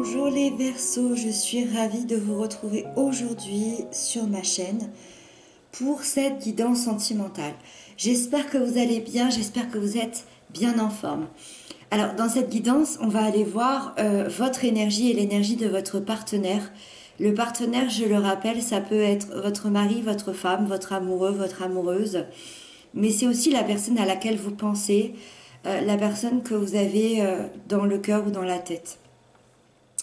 Bonjour les Verseaux, je suis ravie de vous retrouver aujourd'hui sur ma chaîne pour cette guidance sentimentale. J'espère que vous allez bien, j'espère que vous êtes bien en forme. Alors dans cette guidance, on va aller voir votre énergie et l'énergie de votre partenaire. Le partenaire, je le rappelle, ça peut être votre mari, votre femme, votre amoureux, votre amoureuse, mais c'est aussi la personne à laquelle vous pensez, la personne que vous avez dans le cœur ou dans la tête.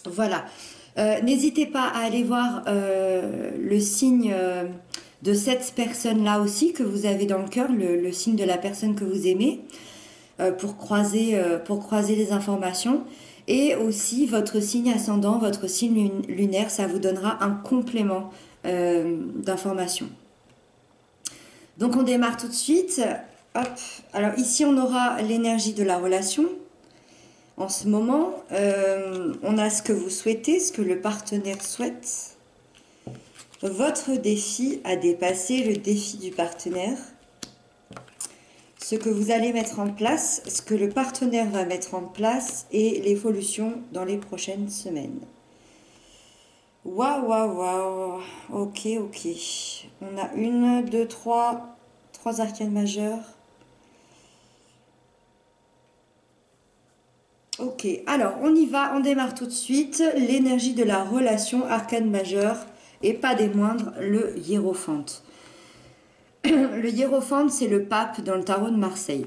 Voilà. N'hésitez pas à aller voir le signe de cette personne-là aussi que vous avez dans le cœur, le signe de la personne que vous aimez, pour croiser les informations. Et aussi votre signe ascendant, votre signe lunaire, ça vous donnera un complément d'informations. Donc on démarre tout de suite. Hop. Alors ici on aura l'énergie de la relation. En ce moment, on a ce que vous souhaitez, ce que le partenaire souhaite. Votre défi à dépasser, le défi du partenaire. Ce que vous allez mettre en place, ce que le partenaire va mettre en place et l'évolution dans les prochaines semaines. Waouh, waouh, waouh. Ok, ok. On a une, deux, trois arcanes majeures. Ok, alors on y va, on démarre tout de suite. L'énergie de la relation, arcane majeure, et pas des moindres, le hiérophante. Le hiérophante, c'est le pape dans le tarot de Marseille.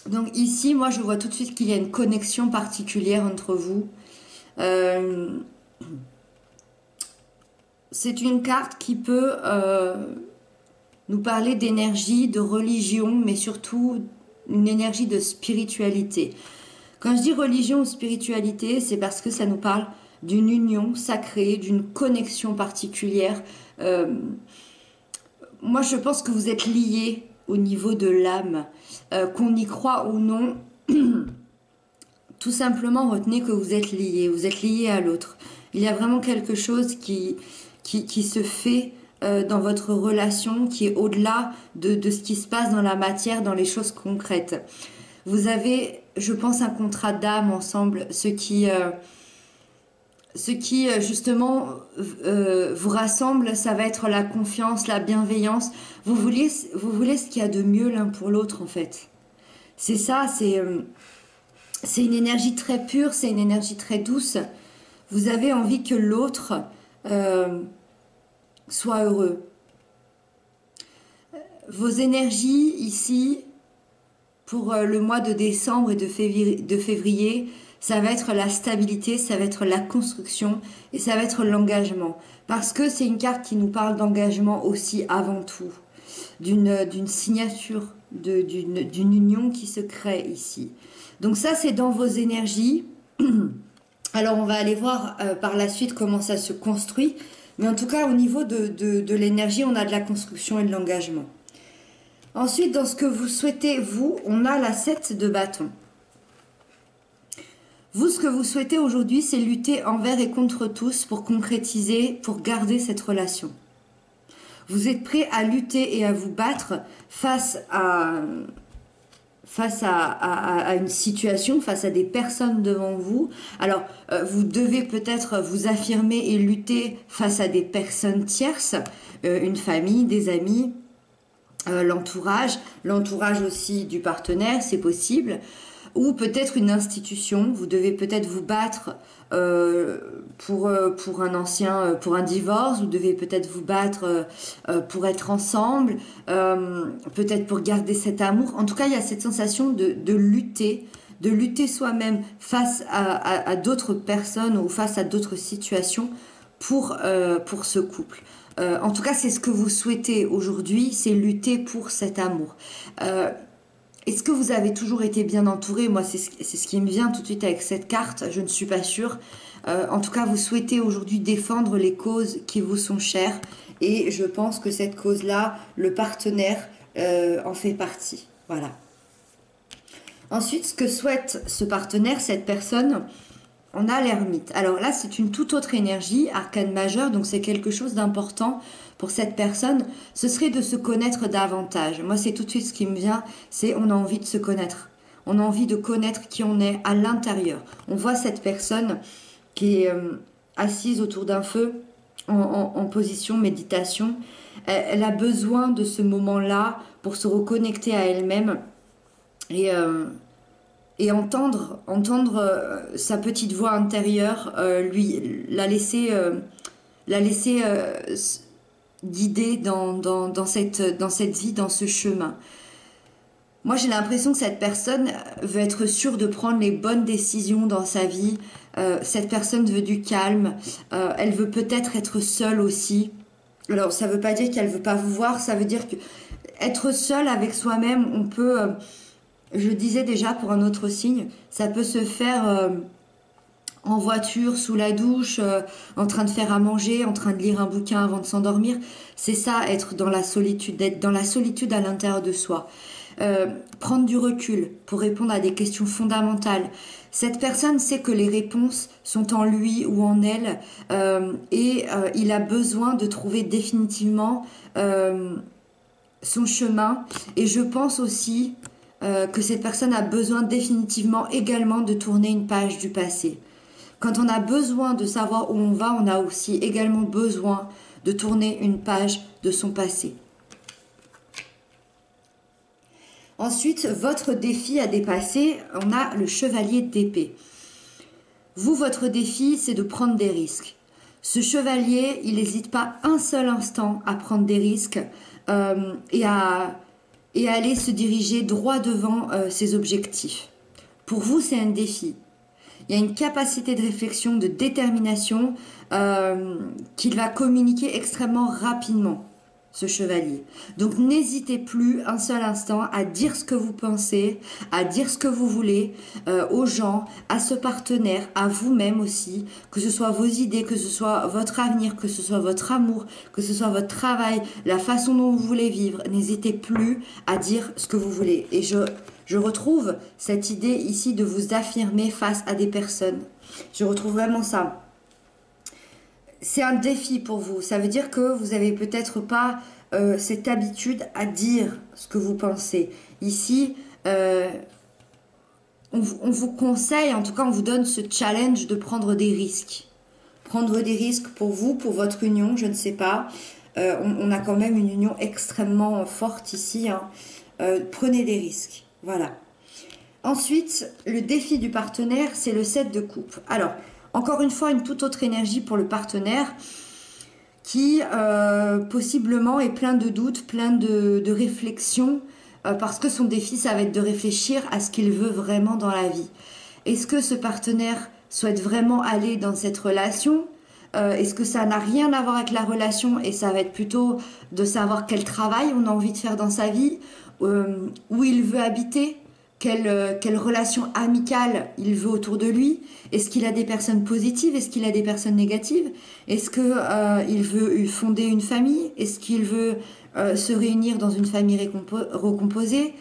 Donc ici, moi je vois tout de suite qu'il y a une connexion particulière entre vous. C'est une carte qui peut nous parler d'énergie, de religion, mais surtout une énergie de spiritualité. Quand je dis religion ou spiritualité, c'est parce que ça nous parle d'une union sacrée, d'une connexion particulière. Moi, je pense que vous êtes liés au niveau de l'âme. Qu'on y croit ou non, tout simplement retenez que vous êtes liés à l'autre. Il y a vraiment quelque chose qui se fait dans votre relation, qui est au-delà de ce qui se passe dans la matière, dans les choses concrètes. Vous avez, je pense, un contrat d'âme ensemble, ce qui justement vous rassemble, ça va être la confiance, la bienveillance. Vous voulez ce qu'il y a de mieux l'un pour l'autre en fait. C'est ça, c'est une énergie très pure, c'est une énergie très douce. Vous avez envie que l'autre soit heureux. Vos énergies ici, pour le mois de décembre et de février, ça va être la stabilité, ça va être la construction et ça va être l'engagement. Parce que c'est une carte qui nous parle d'engagement aussi avant tout. D'une signature, d'une union qui se crée ici. Donc ça, c'est dans vos énergies. Alors, on va aller voir par la suite comment ça se construit. Mais en tout cas, au niveau de l'énergie, on a de la construction et de l'engagement. Ensuite, dans ce que vous souhaitez, vous, on a la 7 de bâton. Vous, ce que vous souhaitez aujourd'hui, c'est lutter envers et contre tous pour concrétiser, pour garder cette relation. Vous êtes prêt à lutter et à vous battre face à une situation, face à des personnes devant vous. Alors, vous devez peut-être vous affirmer et lutter face à des personnes tierces, une famille, des amis, l'entourage aussi du partenaire, c'est possible, ou peut-être une institution. Vous devez peut-être vous battre pour un divorce. Vous devez peut-être vous battre pour être ensemble, peut-être pour garder cet amour. En tout cas, il y a cette sensation de lutter soi-même face à d'autres personnes ou face à d'autres situations pour ce couple. En tout cas, c'est ce que vous souhaitez aujourd'hui, c'est lutter pour cet amour. Est-ce que vous avez toujours été bien entouré? Moi, c'est ce qui me vient tout de suite avec cette carte, je ne suis pas sûre. En tout cas, vous souhaitez aujourd'hui défendre les causes qui vous sont chères. Et je pense que cette cause-là, le partenaire en fait partie. Voilà. Ensuite, ce que souhaite ce partenaire, cette personne, on a l'ermite. Alors là, c'est une toute autre énergie, arcane majeure, donc c'est quelque chose d'important pour cette personne. Ce serait de se connaître davantage. Moi, c'est tout de suite ce qui me vient, c'est on a envie de se connaître. On a envie de connaître qui on est à l'intérieur. On voit cette personne qui est assise autour d'un feu en position méditation. Elle a besoin de ce moment-là pour se reconnecter à elle-même et, et entendre sa petite voix intérieure la laisser guider dans cette vie, dans ce chemin. Moi, j'ai l'impression que cette personne veut être sûre de prendre les bonnes décisions dans sa vie. Cette personne veut du calme. Elle veut peut-être être seule aussi. Alors, ça ne veut pas dire qu'elle ne veut pas vous voir. Ça veut dire que être seule avec soi-même, on peut... je disais déjà pour un autre signe, ça peut se faire en voiture, sous la douche, en train de faire à manger, en train de lire un bouquin avant de s'endormir. C'est ça, être dans la solitude, d'être dans la solitude à l'intérieur de soi. Prendre du recul pour répondre à des questions fondamentales. Cette personne sait que les réponses sont en lui ou en elle et il a besoin de trouver définitivement son chemin. Et je pense aussi que cette personne a besoin définitivement également de tourner une page du passé. Quand on a besoin de savoir où on va, on a aussi également besoin de tourner une page de son passé. Ensuite, votre défi à dépasser, on a le chevalier d'épée. Vous, votre défi, c'est de prendre des risques. Ce chevalier, il n'hésite pas un seul instant à prendre des risques et à aller se diriger droit devant ses objectifs. Pour vous, c'est un défi. Il y a une capacité de réflexion, de détermination qu'il va communiquer extrêmement rapidement, ce chevalier. Donc n'hésitez plus un seul instant à dire ce que vous pensez, à dire ce que vous voulez aux gens, à ce partenaire, à vous-même aussi, que ce soit vos idées, que ce soit votre avenir, que ce soit votre amour, que ce soit votre travail, la façon dont vous voulez vivre. N'hésitez plus à dire ce que vous voulez. Et je retrouve cette idée ici de vous affirmer face à des personnes. Je retrouve vraiment ça. C'est un défi pour vous. Ça veut dire que vous n'avez peut-être pas cette habitude à dire ce que vous pensez. Ici, on vous conseille, en tout cas on vous donne ce challenge de prendre des risques. Prendre des risques pour vous, pour votre union, je ne sais pas. On a quand même une union extrêmement forte ici. Hein. Prenez des risques. Voilà. Ensuite, le défi du partenaire, c'est le 7 de coupe. Alors, encore une fois, une toute autre énergie pour le partenaire qui possiblement est plein de doutes, plein de réflexions, parce que son défi, ça va être de réfléchir à ce qu'il veut vraiment dans la vie. Est-ce que ce partenaire souhaite vraiment aller dans cette relation ? Est-ce que ça n'a rien à voir avec la relation et ça va être plutôt de savoir quel travail on a envie de faire dans sa vie, où il veut habiter, quelle relation amicale il veut autour de lui. Est-ce qu'il a des personnes positives? Est-ce qu'il a des personnes négatives? Est-ce qu'il veut fonder une famille? Est-ce qu'il veut se réunir dans une famille recomposée?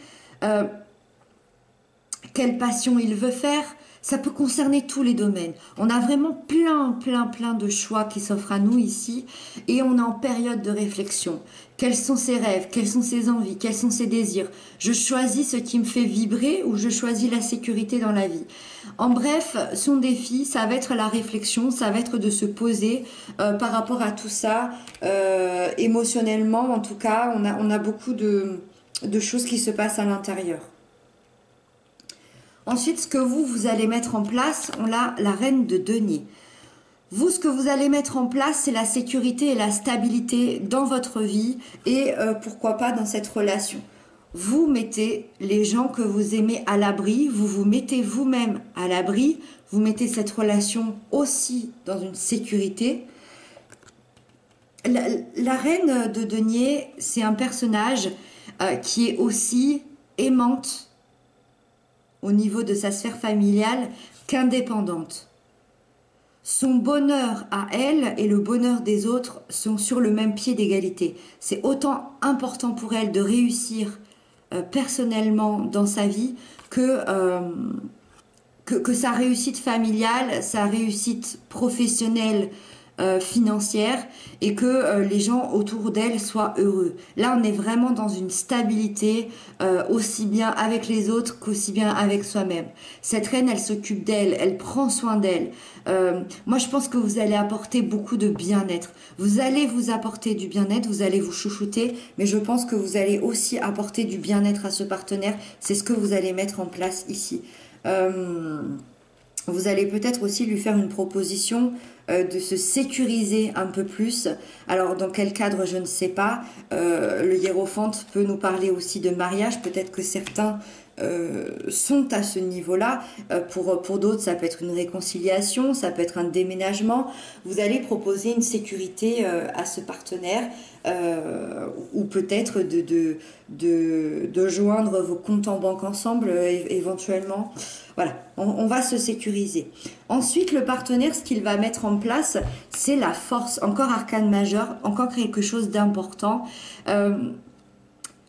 Quelle passion il veut faire? Ça peut concerner tous les domaines. On a vraiment plein de choix qui s'offrent à nous ici et on est en période de réflexion. Quels sont ses rêves? Quelles sont ses envies? Quels sont ses désirs? Je choisis ce qui me fait vibrer ou je choisis la sécurité dans la vie? En bref, son défi, ça va être la réflexion, ça va être de se poser par rapport à tout ça. Émotionnellement, en tout cas, on a beaucoup de choses qui se passent à l'intérieur. Ensuite, ce que vous allez mettre en place, on a la reine de denier. Vous, ce que vous allez mettre en place, c'est la sécurité et la stabilité dans votre vie et pourquoi pas dans cette relation. Vous mettez les gens que vous aimez à l'abri, vous vous mettez vous-même à l'abri, vous mettez cette relation aussi dans une sécurité. La reine de denier, c'est un personnage qui est aussi aimante au niveau de sa sphère familiale qu'indépendante. Son bonheur à elle et le bonheur des autres sont sur le même pied d'égalité. C'est autant important pour elle de réussir personnellement dans sa vie que sa réussite familiale, sa réussite professionnelle financière et que les gens autour d'elle soient heureux. Là, on est vraiment dans une stabilité aussi bien avec les autres qu'aussi bien avec soi-même. Cette reine, elle s'occupe d'elle, elle prend soin d'elle. Moi, je pense que vous allez apporter beaucoup de bien-être. Vous allez vous apporter du bien-être, vous allez vous chouchouter, mais je pense que vous allez aussi apporter du bien-être à ce partenaire. C'est ce que vous allez mettre en place ici. Vous allez peut-être aussi lui faire une proposition de se sécuriser un peu plus. Alors, dans quel cadre, je ne sais pas. Le hiérophante peut nous parler aussi de mariage. Peut-être que certains sont à ce niveau-là. Pour d'autres, ça peut être une réconciliation, ça peut être un déménagement. Vous allez proposer une sécurité à ce partenaire ou peut-être de joindre vos comptes en banque ensemble éventuellement. Voilà, on va se sécuriser. Ensuite, le partenaire, ce qu'il va mettre en place, c'est la force. Encore arcane majeur, encore quelque chose d'important.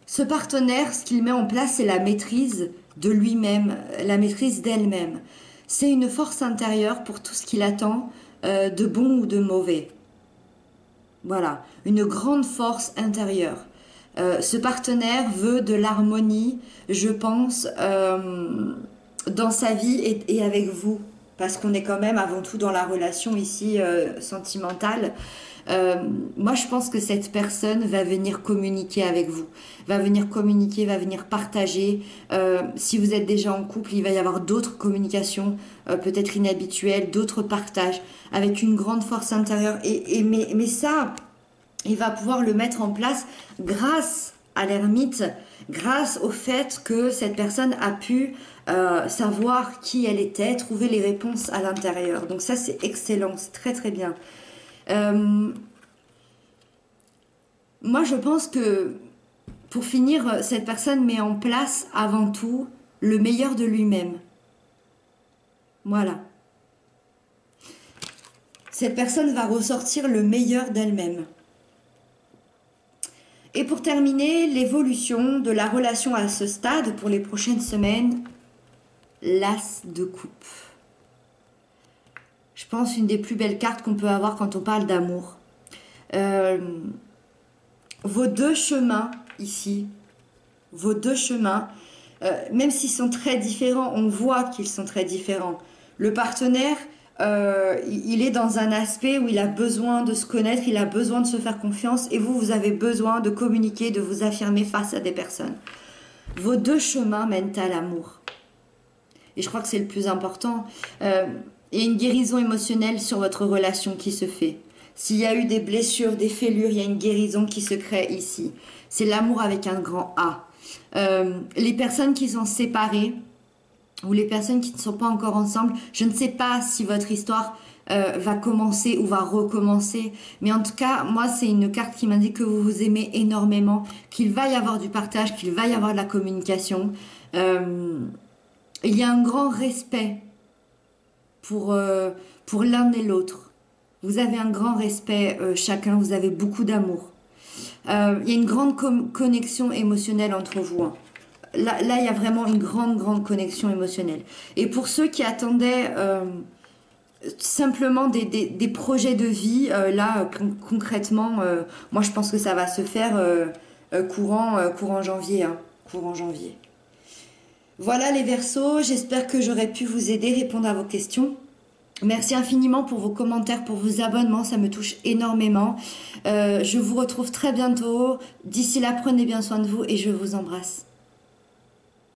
Ce partenaire, ce qu'il met en place, c'est la maîtrise de lui-même, la maîtrise d'elle-même. C'est une force intérieure pour tout ce qu'il attend, de bon ou de mauvais. Voilà, une grande force intérieure. Ce partenaire veut de l'harmonie, je pense, dans sa vie et avec vous. Parce qu'on est quand même avant tout dans la relation ici sentimentale. Moi, je pense que cette personne va venir communiquer avec vous, va venir communiquer, va venir partager. Si vous êtes déjà en couple, il va y avoir d'autres communications, peut-être inhabituelles, d'autres partages, avec une grande force intérieure. Mais ça, il va pouvoir le mettre en place grâce à l'ermite, grâce au fait que cette personne a pu savoir qui elle était, trouver les réponses à l'intérieur. Donc ça, c'est excellent, c'est très très bien. Moi, je pense que pour finir, cette personne met en place avant tout le meilleur de lui-même. Voilà. Cette personne va ressortir le meilleur d'elle-même. Et pour terminer, l'évolution de la relation à ce stade pour les prochaines semaines, l'As de coupe. Je pense une des plus belles cartes qu'on peut avoir quand on parle d'amour. Vos deux chemins ici, vos deux chemins, même s'ils sont très différents, on voit qu'ils sont très différents. Le partenaire, il est dans un aspect où il a besoin de se connaître, il a besoin de se faire confiance, et vous, vous avez besoin de communiquer, de vous affirmer face à des personnes. Vos deux chemins mènent à l'amour. Et je crois que c'est le plus important. Il y a une guérison émotionnelle sur votre relation qui se fait. S'il y a eu des blessures, des fêlures, il y a une guérison qui se crée ici. C'est l'amour avec un grand A. Les personnes qui sont séparées ou les personnes qui ne sont pas encore ensemble, je ne sais pas si votre histoire va commencer ou va recommencer. Mais en tout cas, moi, c'est une carte qui m'indique que vous vous aimez énormément, qu'il va y avoir du partage, qu'il va y avoir de la communication. Il y a un grand respect pour l'un et l'autre. Vous avez un grand respect chacun, vous avez beaucoup d'amour. Il y a une grande connexion émotionnelle entre vous. Hein. Là, il y a vraiment une grande connexion émotionnelle. Et pour ceux qui attendaient simplement des projets de vie, là, concrètement, moi, je pense que ça va se faire courant janvier. Hein, courant janvier. Voilà les Verseaux, j'espère que j'aurai pu vous aider, répondre à vos questions. Merci infiniment pour vos commentaires, pour vos abonnements, ça me touche énormément. Je vous retrouve très bientôt. D'ici là, prenez bien soin de vous et je vous embrasse.